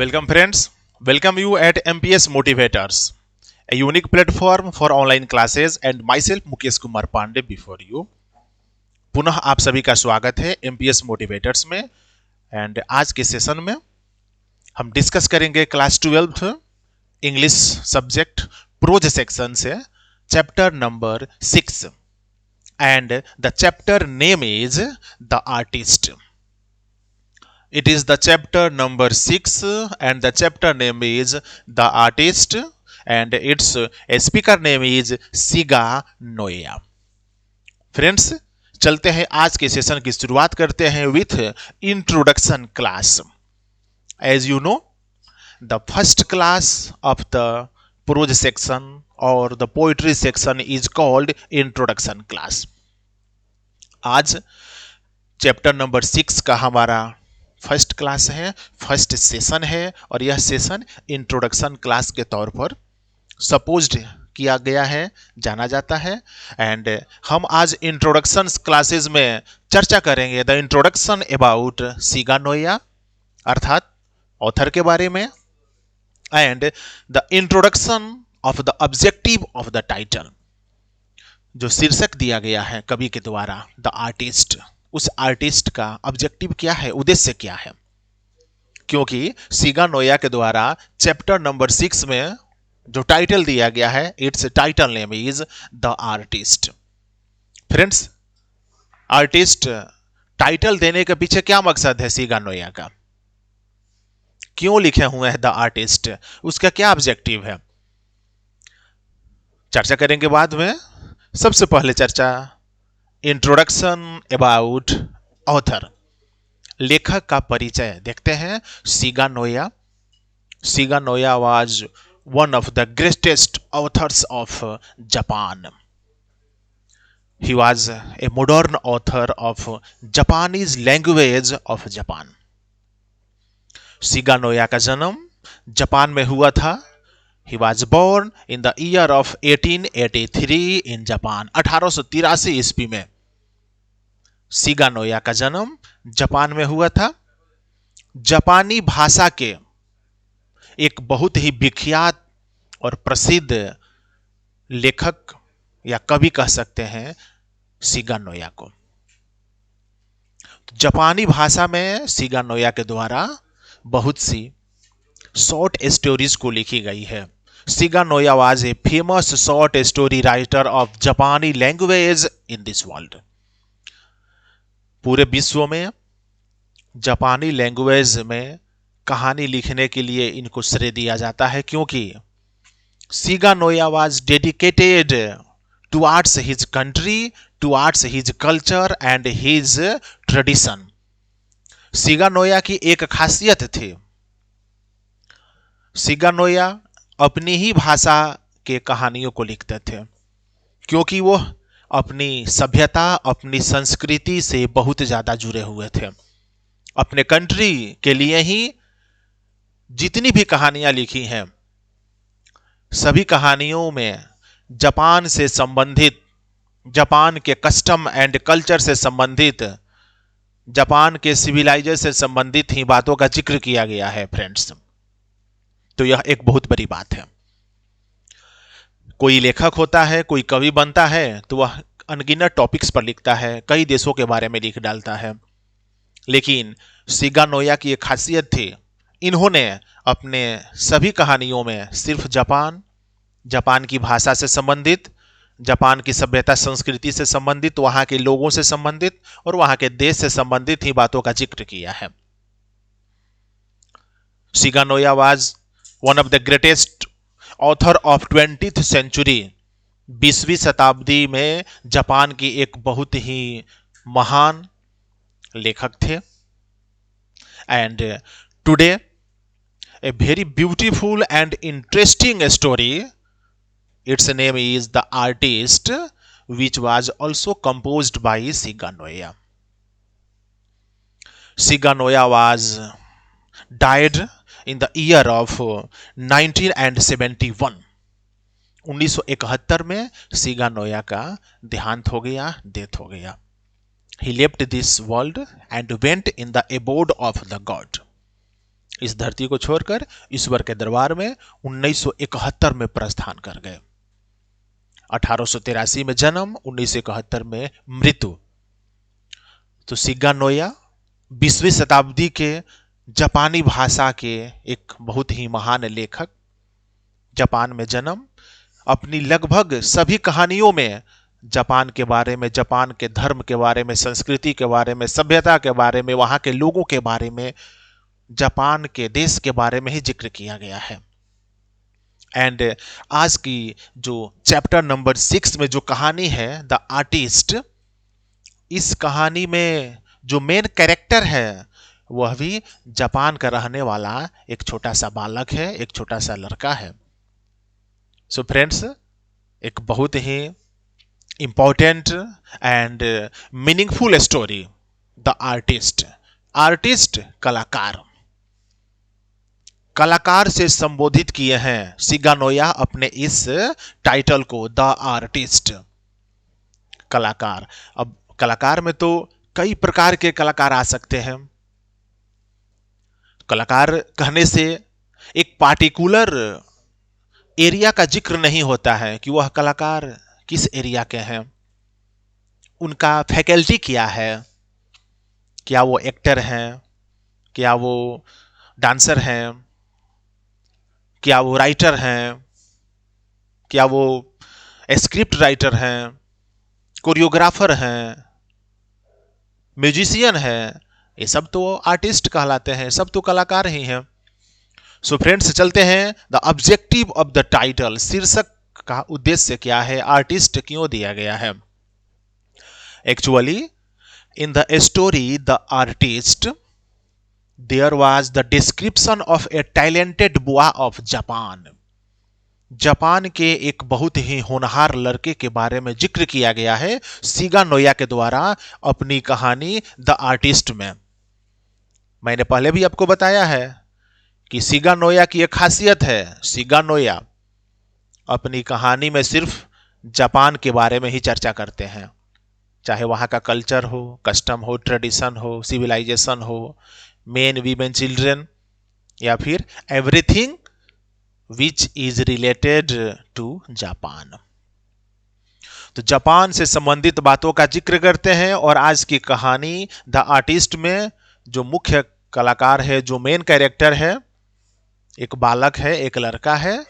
Welcome friends, welcome you at MPS Motivators, a unique platform for online classes and myself Mukesh Kumar Pandey before you. पुनः आप सभी का स्वागत है MPS Motivators में and आज के सेशन में हम डिस्कस करेंगे class 12 English subject prose section से chapter number 6 and the chapter name is the artist. It is the chapter number 6 and the chapter name is The Artist and its speaker name is Siga Noya. Friends, चलते हैं आज के session की शुरुआत करते हैं with introduction class. As you know, the first class of the prose section or the poetry section is called introduction class. आज chapter number 6 का हमारा फर्स्ट क्लास है, फर्स्ट सेशन है और यह सेशन इंट्रोडक्शन क्लास के तौर पर सपोज्ड किया गया है, जाना जाता है. एंड हम आज इंट्रोडक्शन क्लासेस में चर्चा करेंगे द इंट्रोडक्शन अबाउट सीगा नोया अर्थात ऑथर के बारे में and the introduction of the objective of the title, जो शीर्षक दिया गया है कवि के द्वारा द आर्टिस्ट. उस आर्टिस्ट का ऑब्जेक्टिव क्या है, उद्देश्य क्या है, क्योंकि सीगा नोया के द्वारा चैप्टर नंबर 6 में जो टाइटल दिया गया है it's title name is the artist. Friends, artist title देने के पीछे क्या मकसद है सीगा नोया का, क्यों लिखे हुए हैं द आर्टिस्ट, उसका क्या ऑब्जेक्टिव है, चर्चा करेंगे बाद में. सबसे पहले चर्चा इंट्रोडक्शन अबाउट ऑथर, लेखक का परिचय देखते हैं. सीगा नोया. सीगा Naoya was one of the greatest authors of Japan. He was a modern author of Japanese language of Japan. सीगा नोया का जन्म जापान में हुआ था. He was born in the year of 1883 in Japan. 1883 ईस्वी में सीगा नोया का जन्म जापान में हुआ था. जापानी भाषा के एक बहुत ही विख्यात और प्रसिद्ध लेखक या कवि कह सकते हैं सीगा नोया को. जापानी भाषा में सीगा नोया के द्वारा बहुत सी शॉर्ट स्टोरीज को लिखी गई है. Shiga Naoya was a famous short story writer of जापानी लैंग्वेज इन दिस वर्ल्ड. पूरे विश्व में जापानी लैंग्वेज में कहानी लिखने के लिए इनको श्रेय दिया जाता है, क्योंकि सीगा Naoya was dedicated towards his country, towards his culture and his tradition. सीगा नोया की एक खासियत थी, सीगा नोया अपनी ही भाषा के कहानियों को लिखते थे, क्योंकि वो अपनी सभ्यता, अपनी संस्कृति से बहुत ज्यादा जुड़े हुए थे. अपने कंट्री के लिए ही जितनी भी कहानियां लिखी हैं, सभी कहानियों में जापान से संबंधित, जापान के कस्टम एंड कल्चर से संबंधित, जापान के सिविलाइजेशन से संबंधित ही बातों का जिक्र किया गया है. फ्रेंड्स, तो यह एक बहुत बड़ी बात है. कोई लेखक होता है, कोई कवि बनता है तो वह अनगिनत टॉपिक्स पर लिखता है, कई देशों के बारे में लिख डालता है. लेकिन सीगा नोया की एक खासियत थी, इन्होंने अपने सभी कहानियों में सिर्फ जापान, जापान की भाषा से संबंधित, जापान की सभ्यता संस्कृति से संबंधित, वहां के लोगों से संबंधित और वहां के देश से संबंधित ही बातों का जिक्र किया है. Shiga Naoya was one of the greatest author of 20th century. 20वीं शताब्दी में जापान की एक बहुत ही महान लेखक थे. And today a very beautiful and interesting story, it's name is the artist, which was also composed bye सीगा नोया. सीगा Naoya was died in the year of 1971. 1971 में सीगा नोया का देहांत हो गया, डेथ हो गया. He left this world and went in the abode of the God. इस धरती को छोड़कर ईश्वर के दरबार में 1971 में प्रस्थान कर गए। 1883 में जन्म, 1971 में मृत्यु। तो शिगा नोया 20वीं शताब्दी के जापानी भाषा के एक बहुत ही महान लेखक, जापान में जन्म। अपनी लगभग सभी कहानियों में जापान के बारे में, जापान के धर्म के बारे में, संस्कृति के बारे में, सभ्यता के बारे में, वहां के लोगों के बारे में, जापान के देश के बारे में ही जिक्र किया गया है। एंड आज की जो चैप्टर नंबर 6 में जो कहानी है द आर्टिस्ट, इस कहानी में जो मेन कैरेक्टर है वह भी जापान का रहने वाला एक छोटा सा बालक है, एक छोटा सा लड़का है। सो फ्रेंड्स, एक बहुत ही important and meaningful story, the artist. Artist कलाकार, कलाकार से संबोधित किए हैं शिगा नोया अपने इस टाइटल को, द आर्टिस्ट, कलाकार। अब कलाकार में तो कई प्रकार के कलाकार आ सकते हैं। कलाकार कहने से एक पार्टिकुलर एरिया का जिक्र नहीं होता है कि वह कलाकार किस एरिया के हैं, उनका फैकल्टी क्या है, क्या वो एक्टर हैं, क्या वो डांसर हैं, क्या वो राइटर हैं, क्या वो स्क्रिप्ट राइटर हैं, कोरियोग्राफर हैं, म्यूजिशियन हैं, ये सब तो आर्टिस्ट कहलाते हैं, सब तो कलाकार ही हैं। सो फ्रेंड्स, चलते हैं the objective of the title, शीर्षक का उद्देश्य क्या है, आर्टिस्ट क्यों दिया गया है। Actually in the story the artist there was the description of a talented boy of Japan. Japan के एक बहुत ही होनहार लड़के के बारे में जिक्र किया गया है शिगा नोया के द्वारा अपनी कहानी द आर्टिस्ट में। मैंने पहले भी आपको बताया है कि शिगा नोया की एक खासियत है, शिगा नोया अपनी कहानी में सिर्फ जापान के बारे में ही चर्चा करते हैं, चाहे वहां का कल्चर हो, कस्टम हो, ट्रेडिशन हो, सिविलाइजेशन हो, मेन वीमेन चिल्ड्रन, या फिर everything which is related to Japan. तो जापान से संबंधित बातों का जिक्र करते हैं। और आज की कहानी द आर्टिस्ट में जो मुख्य कलाकार है, जो मेन कैरेक्टर है, एक बालक है, एक लड़का है,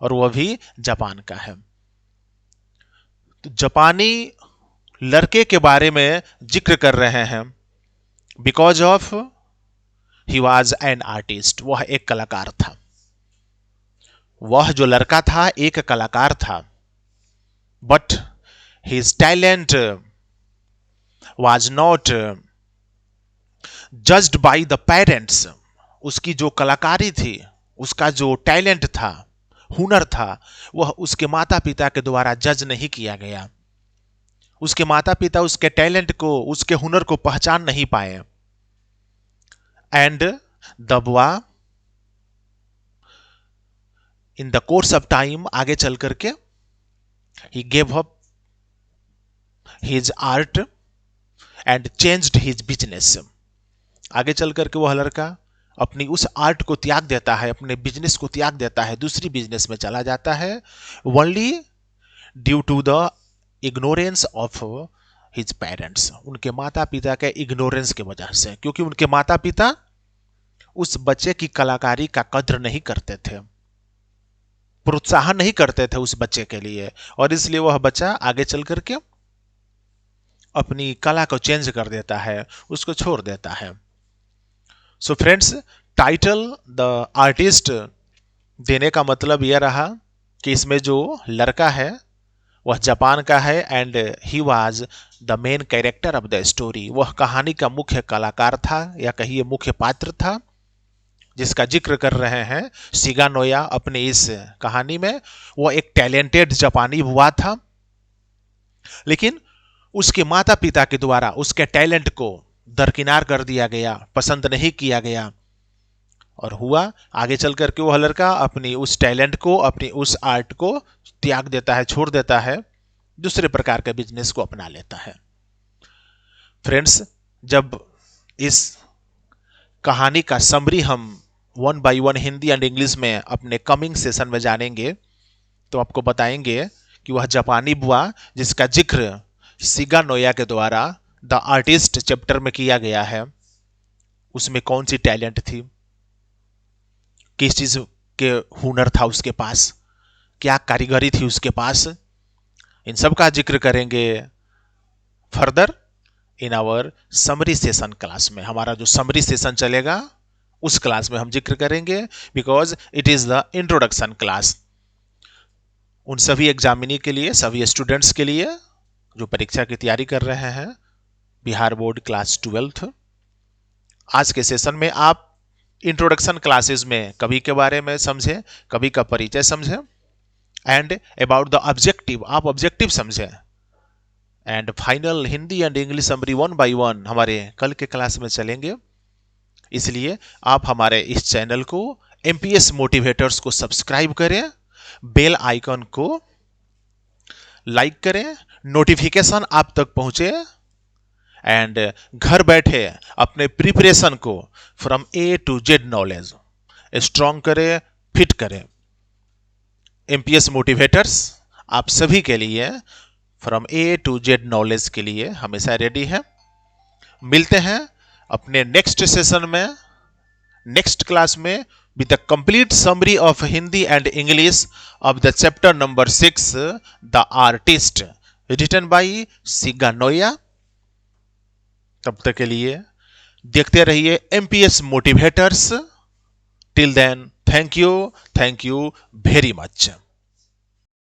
और वह भी जापान का है। तो जापानी लड़के के बारे में जिक्र कर रहे हैं because of he was an artist, वह एक कलाकार था। वह जो लड़का था एक कलाकार था, but his talent was not judged by the parents. उसकी जो कलाकारी थी, उसका जो टैलेंट था, हुनर था, वह उसके माता पिता के द्वारा जज नहीं किया गया। उसके माता पिता उसके टैलेंट को, उसके हुनर को पहचान नहीं पाए। And the boy in the course of time, आगे चल करके, he gave up his art and changed his business. आगे चल करके वह लड़का अपनी उस आर्ट को त्याग देता है, अपने बिजनेस को त्याग देता है, दूसरी बिजनेस में चला जाता है, only due to the ignorance of his parents, उनके माता पिता के इग्नोरेंस की वजह से, क्योंकि उनके माता पिता उस बच्चे की कलाकारी का कद्र नहीं करते थे, प्रोत्साहन नहीं करते थे उस बच्चे के लिए, और इसलिए वह बच्चा आगे चल करके अपनी कला को चेंज कर देता है, उसको छोड़ देता है। So friends, title the artist देने का मतलब यह रहा कि इसमें जो लड़का है वह जापान का है and he was the main character of the story. वह कहानी का मुख्य कलाकार था, या कहिए मुख्य पात्र था, जिसका जिक्र कर रहे हैं शिगा नोया अपने इस कहानी में। वह एक टैलेंटेड जापानी हुआ था, लेकिन उसके माता पिता के द्वारा उसके टैलेंट को दरकिनार कर दिया गया, पसंद नहीं किया गया, और हुआ आगे चल करके वह लड़का अपनी उस टैलेंट को, अपनी उस आर्ट को त्याग देता है, छोड़ देता है, दूसरे प्रकार के बिजनेस को अपना लेता है। फ्रेंड्स, जब इस कहानी का समरी हम one by one Hindi and English में अपने कमिंग सेशन में जानेंगे तो आपको बताएंगे कि वह जापानी बुआ जिसका जिक्र सिगा नोया के द्वारा द आर्टिस्ट चैप्टर में किया गया है, उसमें कौन सी टैलेंट थी, किस चीज के हुनर था उसके पास, क्या कारीगरी थी उसके पास, इन सब का जिक्र करेंगे further in our summary session class में। हमारा जो समरी सेशन चलेगा उस क्लास में हम जिक्र करेंगे, because it is the introduction class उन सभी एग्जामिनी के लिए, सभी स्टूडेंट्स के लिए जो परीक्षा की तैयारी कर रहे हैं, बिहार बोर्ड क्लास 12th। आज के सेशन में आप इंट्रोडक्शन क्लासेस में कवि के बारे में समझें, कवि का परिचय समझें, एंड अबाउट द ऑब्जेक्टिव, आप ऑब्जेक्टिव समझें, and final Hindi and English summary one by one हमारे कल के क्लास में चलेंगे। इसलिए आप हमारे इस चैनल को एमपीएस मोटिवेटर्स को सब्सक्राइब करें, बेल आइकन को लाइक करें, नोटिफिकेशन आप तक पहुंचे, एंड घर बैठे अपने प्रिपरेशन को from A to Z knowledge strong करें, फिट करें। एमपीएस मोटिवेटर्स आप सभी के लिए from A to Z knowledge के लिए हमेशा रेडी है। मिलते हैं अपने नेक्स्ट सेशन में, नेक्स्ट क्लास में, with the complete summary of Hindi and English of the chapter number 6, The Artist, written by Shiga Naoya. तब तक के लिए देखते रहिए MPS motivators. Till then, thank you very much.